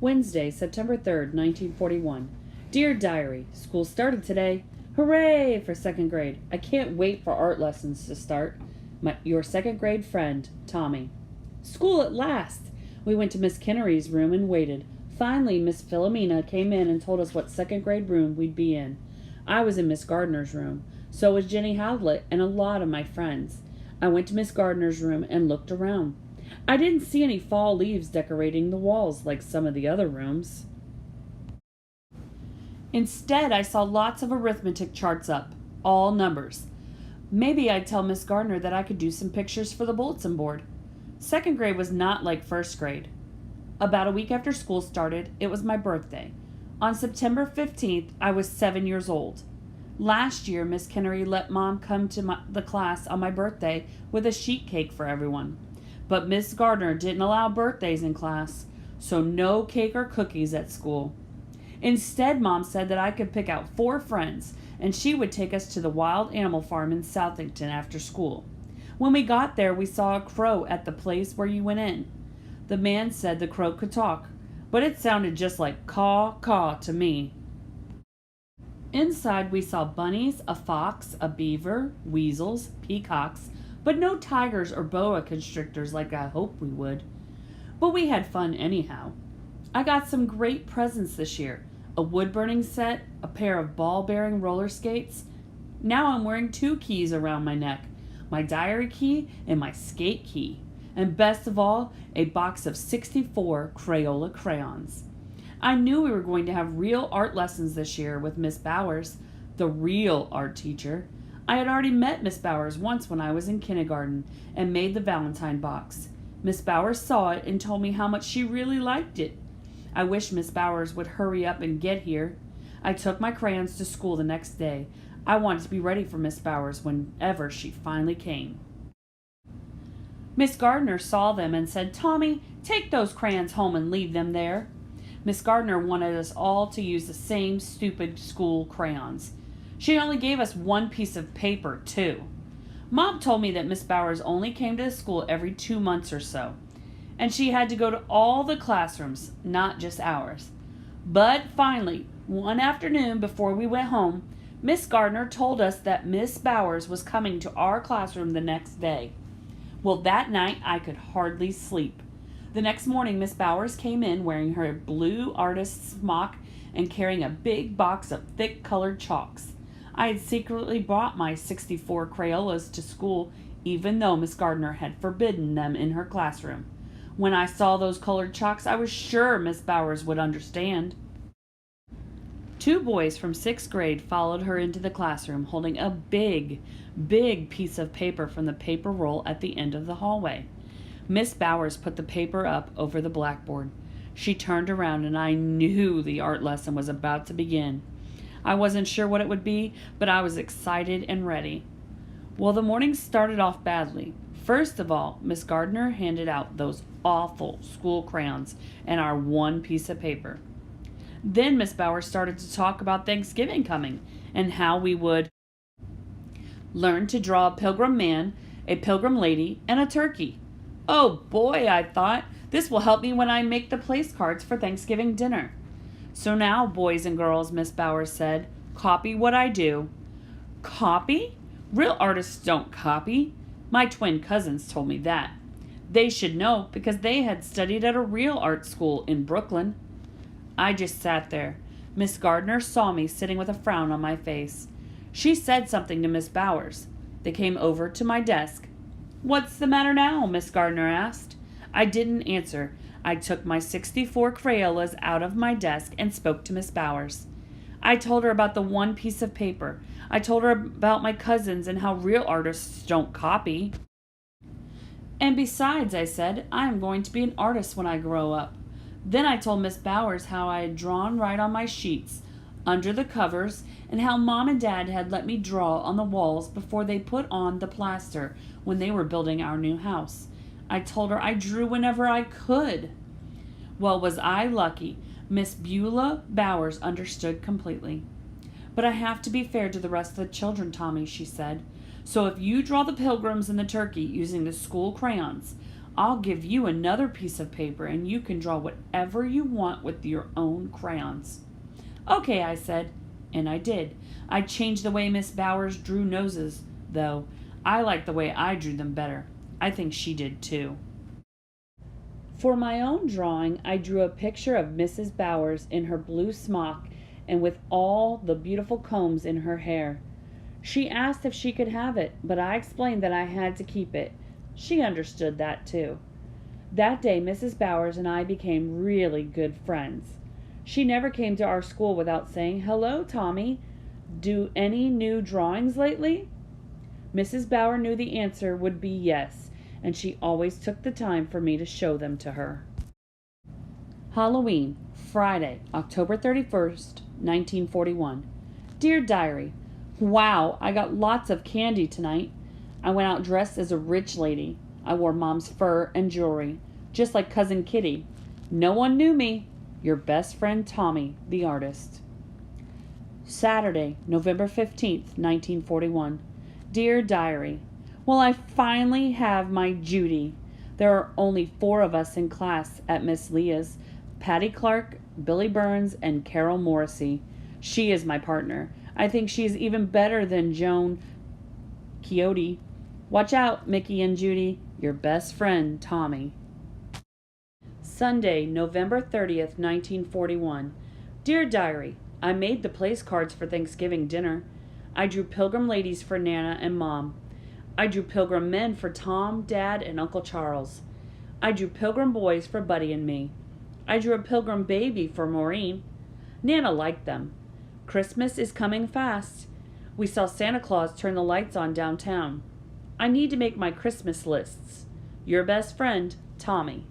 Wednesday, September 3rd, 1941. Dear Diary, school started today. Hooray for second grade. I can't wait for art lessons to start. Your second grade friend, Tommy. School at last! We went to Miss Kennery's room and waited. Finally, Miss Philomena came in and told us what second grade room we'd be in. I was in Miss Gardner's room. So was Jenny Howlett and a lot of my friends. I went to Miss Gardner's room and looked around. I didn't see any fall leaves decorating the walls like some of the other rooms. Instead, I saw lots of arithmetic charts up, all numbers. Maybe I'd tell Miss Gardner that I could do some pictures for the bulletin board. Second grade was not like first grade. About a week after school started, it was my birthday. On September 15th, I was 7 years old. Last year, Miss Kennery let Mom come to the class on my birthday with a sheet cake for everyone. But Miss Gardner didn't allow birthdays in class, so no cake or cookies at school. Instead, Mom said that I could pick out 4 friends, and she would take us to the wild animal farm in Southington after school. When we got there, we saw a crow at the place where you went in. The man said the crow could talk, but it sounded just like caw, caw to me. Inside, we saw bunnies, a fox, a beaver, weasels, peacocks, but no tigers or boa constrictors like I hoped we would. But we had fun anyhow. I got some great presents this year. A wood-burning set, a pair of ball-bearing roller skates. Now I'm wearing 2 keys around my neck, my diary key and my skate key. And best of all, a box of 64 Crayola crayons. I knew we were going to have real art lessons this year with Miss Bowers, the real art teacher. I had already met Miss Bowers once when I was in kindergarten and made the Valentine box. Miss Bowers saw it and told me how much she really liked it. I wish Miss Bowers would hurry up and get here. I took my crayons to school the next day. I wanted to be ready for Miss Bowers whenever she finally came. Miss Gardner saw them and said, "Tommy, take those crayons home and leave them there." Miss Gardner wanted us all to use the same stupid school crayons. She only gave us 1 piece of paper, too. Mom told me that Miss Bowers only came to the school every 2 months or so, and she had to go to all the classrooms, not just ours. But finally, one afternoon before we went home, Miss Gardner told us that Miss Bowers was coming to our classroom the next day. Well, that night I could hardly sleep. The next morning, Miss Bowers came in wearing her blue artist's smock and carrying a big box of thick colored chalks. I had secretly brought my 64 Crayolas to school, even though Miss Gardner had forbidden them in her classroom. When I saw those colored chalks, I was sure Miss Bowers would understand. 2 boys from 6th grade followed her into the classroom, holding a big piece of paper from the paper roll at the end of the hallway. Miss Bowers put the paper up over the blackboard. She turned around and I knew the art lesson was about to begin. I wasn't sure what it would be, but I was excited and ready. Well, the morning started off badly. First of all, Miss Gardner handed out those awful school crayons and our 1 piece of paper. Then Miss Bowers started to talk about Thanksgiving coming and how we would learn to draw a pilgrim man, a pilgrim lady, and a turkey. Oh boy, I thought, this will help me when I make the place cards for Thanksgiving dinner. So now, boys and girls, Miss Bowers said, copy what I do. Copy? Real artists don't copy. My twin cousins told me that. They should know because they had studied at a real art school in Brooklyn. I just sat there. Miss Gardner saw me sitting with a frown on my face. She said something to Miss Bowers. They came over to my desk. "What's the matter now?" Miss Gardner asked. I didn't answer. I took my 64 Crayolas out of my desk and spoke to Miss Bowers. I told her about the 1 piece of paper. I told her about my cousins and how real artists don't copy. "And besides," I said, "I am going to be an artist when I grow up." Then I told Miss Bowers how I had drawn right on my sheets, under the covers, and how Mom and Dad had let me draw on the walls before they put on the plaster when they were building our new house. I told her I drew whenever I could. Well, was I lucky. Miss Beulah Bowers understood completely. "But I have to be fair to the rest of the children, Tommy," she said. "So if you draw the pilgrims and the turkey using the school crayons, I'll give you another piece of paper and you can draw whatever you want with your own crayons. Okay, I said, and I did. I changed the way Miss Bowers drew noses, though. I liked the way I drew them better. I think she did too. For my own drawing, I drew a picture of Mrs. Bowers in her blue smock and with all the beautiful combs in her hair. She asked if she could have it, but I explained that I had to keep it. She understood that too. That day, Mrs. Bowers and I became really good friends. She never came to our school without saying, "Hello, Tommy. Do any new drawings lately?" Mrs. Bauer knew the answer would be yes, and she always took the time for me to show them to her. Halloween, Friday, October 31st, 1941. Dear Diary, wow, I got lots of candy tonight. I went out dressed as a rich lady. I wore Mom's fur and jewelry, just like Cousin Kitty. No one knew me. Your best friend Tommy, the artist. Saturday, November 15th, 1941. Dear Diary, well, I finally have my Judy. There are only 4 of us in class at Miss Leah's: Patty Clark, Billy Burns, and Carol Morrissey. She is my partner. I think she is even better than Joan Quixote. Watch out, Mickey and Judy. Your best friend, Tommy. Sunday, November 30th, 1941. Dear Diary, I made the place cards for Thanksgiving dinner. I drew Pilgrim ladies for Nana and Mom. I drew Pilgrim men for Tom, Dad, and Uncle Charles. I drew Pilgrim boys for Buddy and me. I drew a Pilgrim baby for Maureen. Nana liked them. Christmas is coming fast. We saw Santa Claus turn the lights on downtown. I need to make my Christmas lists. Your best friend, Tommy.